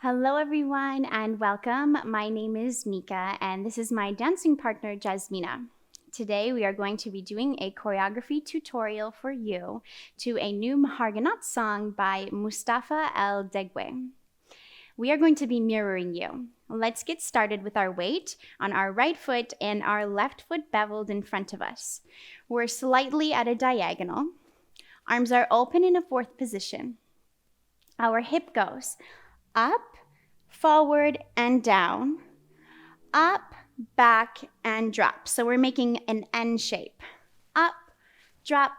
Hello everyone and welcome. My name is Nikka and this is my dancing partner Jasmina. Today we are going to be doing a choreography tutorial for you to a new Mahraganat song by Mostafa El Degwy. We are going to be mirroring you. Let's get started with our weight on our right foot and our left foot beveled in front of us. We're slightly at a diagonal. Arms are open in a fourth position. Our hip goes up, forward, and down, up, back, and drop. So we're making an N shape. Up, drop,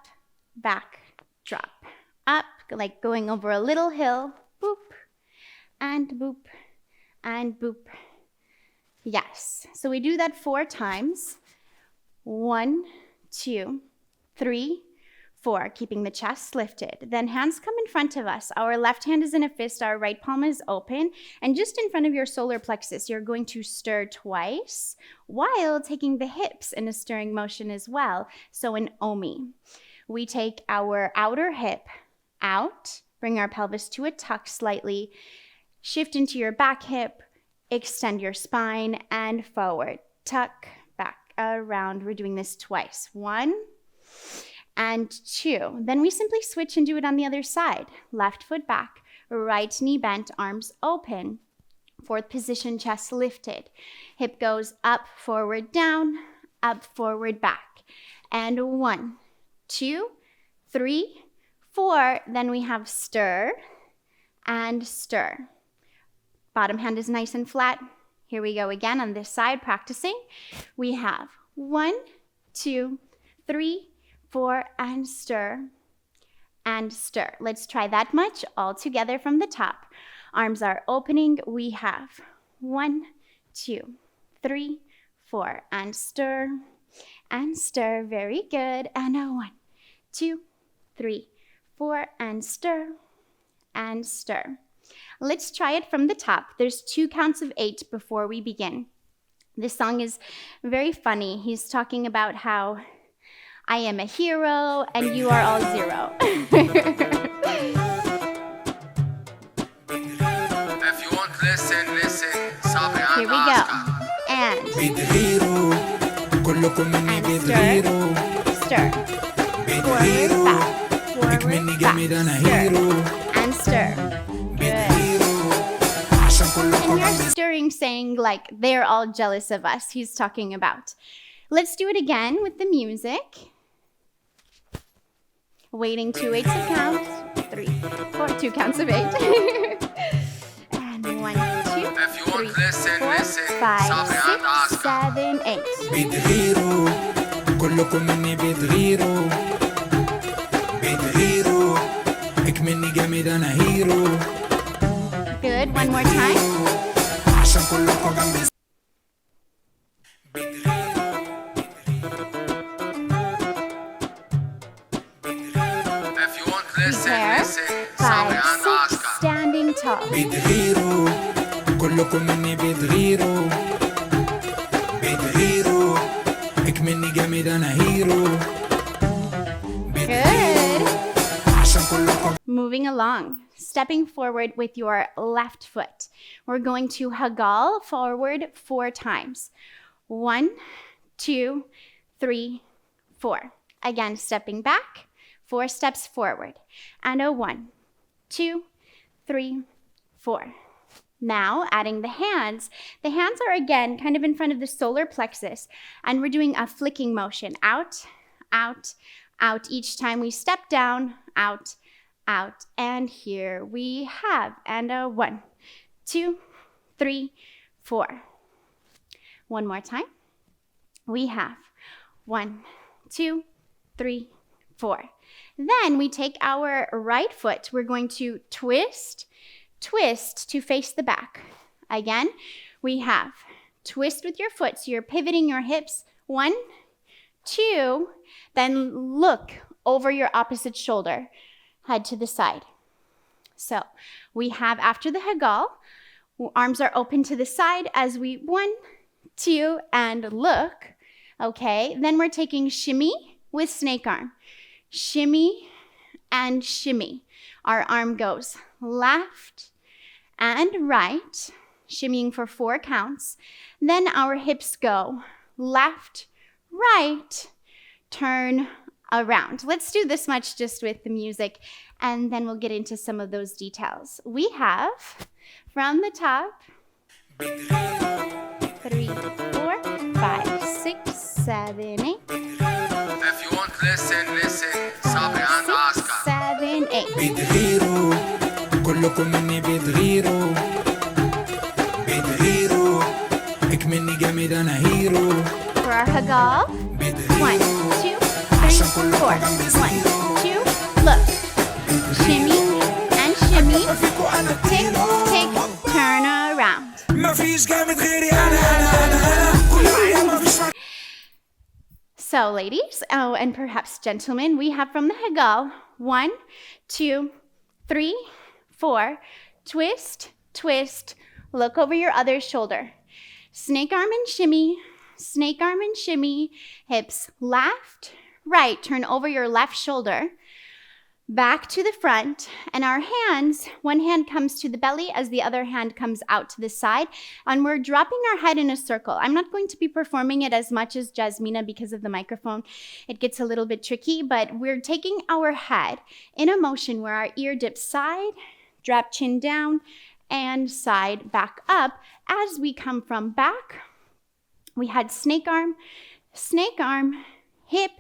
back, drop. Up, like going over a little hill, boop, and boop, and boop. Yes, so we do that 4 times. 1, 2, 3, 4, keeping the chest lifted. Then hands come in front of us. Our left hand is in a fist, our right palm is open, and just in front of your solar plexus, you're going to stir twice while taking the hips in a stirring motion as well. So an omi. We take our outer hip out, bring our pelvis to a tuck slightly, shift into your back hip, extend your spine, and forward. Tuck, back, around. We're doing this twice. 1, and 2. Then we simply switch and do it on the other side. Left foot back, right knee bent, arms open. Fourth position, chest lifted. Hip goes up, forward, down, up, forward, back. And 1, 2, 3, 4. Then we have stir and stir. Bottom hand is nice and flat. Here we go again on this side, practicing. We have 1, 2, 3, 4, and stir, and stir. Let's try that much all together from the top. Arms are opening. We have 1, 2, 3, 4, and stir, and stir. Very good. And a 1, 2, 3, 4, and stir, and stir. Let's try it from the top. There's 2 counts of 8 before we begin. This song is very funny. He's talking about how I am a hero and you are all 0. If you want, listen. Here we go. And stir. Forward, back. Forward, back. And stir. Good. And you're stirring, saying like they're all jealous of us. He's talking about. Let's do it again with the music. Waiting 2 8s to count. 3, 4, 2 counts of 8. And 1, 2, 3, 4, 5, 6, 7, 8. Good. One more time. Prepare. 5, 6, standing tall. Good. Moving along. Stepping forward with your left foot. We're going to hagal forward 4 times. 1, 2, 3, 4. Again, stepping back. 4 steps forward. And a 1, 2, 3, 4. Now, adding the hands. The hands are again kind of in front of the solar plexus, and we're doing a flicking motion. Out, out, out. Each time we step down, out, out. And here we have. And a 1, 2, 3, 4. One more time. We have 1, 2, 3, 4. Then we take our right foot. We're going to twist to face the back. Again, we have twist with your foot. So you're pivoting your hips. 1, 2, then look over your opposite shoulder. Head to the side. So we have, after the hagal, arms are open to the side as we 1, 2, and look. Okay, then we're taking shimmy with snake arm. Shimmy and shimmy. Our arm goes left and right, shimmying for 4 counts. Then our hips go left, right, turn around. Let's do this much just with the music, and then we'll get into some of those details. We have from the top 3, 4, 5, 6, 7, 8. If you want, listen. Sabri and 6, 7, 8. بتغيروا كلكم مني بتغيروا اكمني جامد انا هيرو For our hagal, 1, 2, 3, 4. 1, 2, look. Shimmy and shimmy. Tick, tick, turn around. ما فيش جامد غيري انا كل حاجه ما فيش. So, ladies, and perhaps gentlemen, we have from the hagal 1, 2, 3, 4. Twist, twist. Look over your other shoulder. Snake arm and shimmy. Snake arm and shimmy. Hips left, right. Turn over your left shoulder. Back to the front, and our hands, one hand comes to the belly as the other hand comes out to the side, and we're dropping our head in a circle. I'm not going to be performing it as much as Jasmina because of the microphone. It gets a little bit tricky, but we're taking our head in a motion where our ear dips side, drop chin down, and side back up. As we come from back, we had snake arm, hip,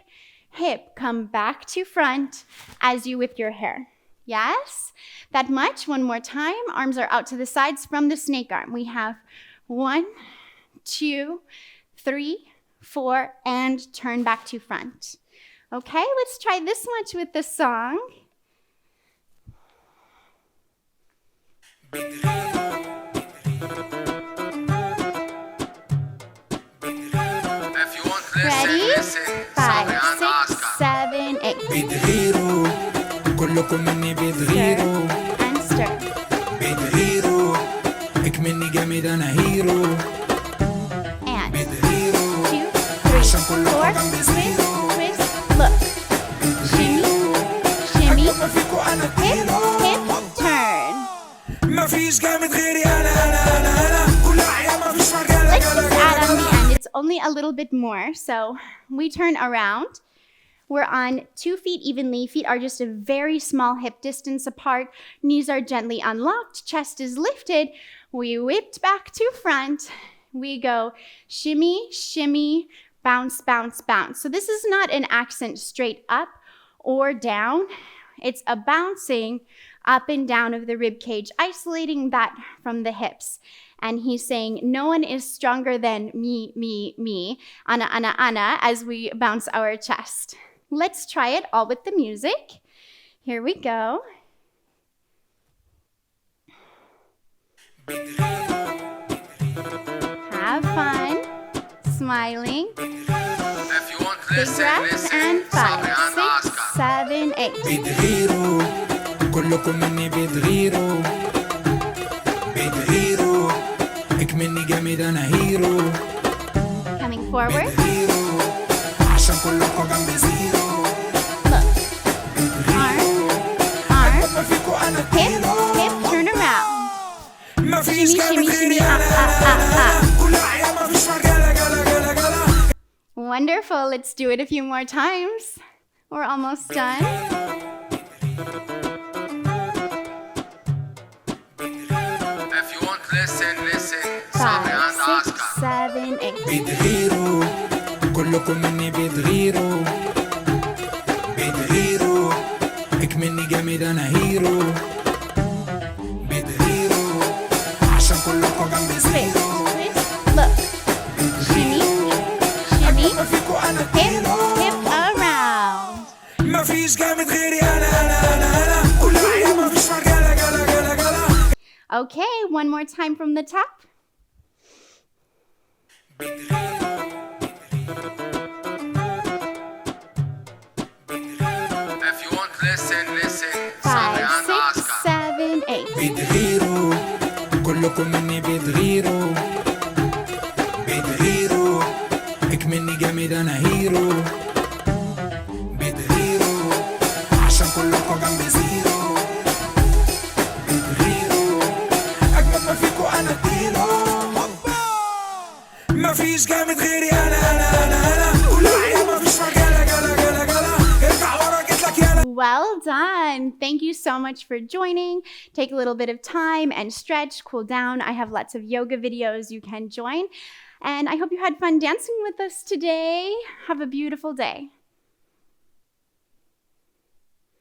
hip, come back to front as you whip your hair. Yes? That much. One more time. Arms are out to the sides from the snake arm. We have 1, 2, 3, 4, and turn back to front. Okay, let's try this much with the song. If you want, Ready? listen. 5, Sabri and 6, 7, 8. بتغيروا كلكم مني بتغيروا And stir. بتغيروا اكمني جامد انا هيرو And بتغيروا 2, 3, 4. Twist, twist. Look. Shimmy, shimmy. Hip, hip, turn. ما فيش جامد غيري انا كل حاجه ما فيش مجال. Let's just add on the end. It's only a little bit more. So we turn around. We're on 2 feet evenly. Feet are just a very small hip distance apart. Knees are gently unlocked. Chest is lifted. We whipped back to front. We go shimmy, shimmy, bounce, bounce, bounce. So this is not an accent straight up or down. It's a bouncing up and down of the rib cage, isolating that from the hips. And he's saying, no one is stronger than me, ana, as we bounce our chest. Let's try it all with the music. Here we go. Have fun, smiling. If you want, Big breath, listen. and Sabri 5, and 6, 7, 8. بتغيروا كلكم مني بتغيروا اكمني جامد انا هيرو Coming forward. بتغيروا عشان كلكم جنبي زيرو Look. Arm, ما فيكوا انا hip, hip, turn around. ما فيش Shimmy, جامد shimmy, غيري shimmy, انا كل حاجه ما فيش مجال. Wonderful. Let's do it a few more times. We're almost done. If you want, listen. 5, Sabri and 6, 7, 8. بتغيروا كلكم مني بتغيروا اكمني جامد انا هيرو بتغيروا عشان كلكم جنبي Twist, زيرو twist. Look. Shimmy, shimmy. ما فيكوا انا Hip, hip around. ما فيش جامد غيري انا كل حاجه ما فيش مجال. Okay, one more time from the top. If you want, listen. 5, 6, 7, 8. بتغيروا كلكم مني بتغيروا اكمني جامد انا هيرو بتغيروا عشان كلكم جنبي زيرو بتغيروا مفيش جامد غيري انا كلها يا مفيش مجالة جلا ارجع ورا جيت لك يلا. Well done. Thank you so much for joining. Take a little bit of time and stretch, cool down. I have lots of yoga videos you can join. And I hope you had fun dancing with us today. Have a beautiful day.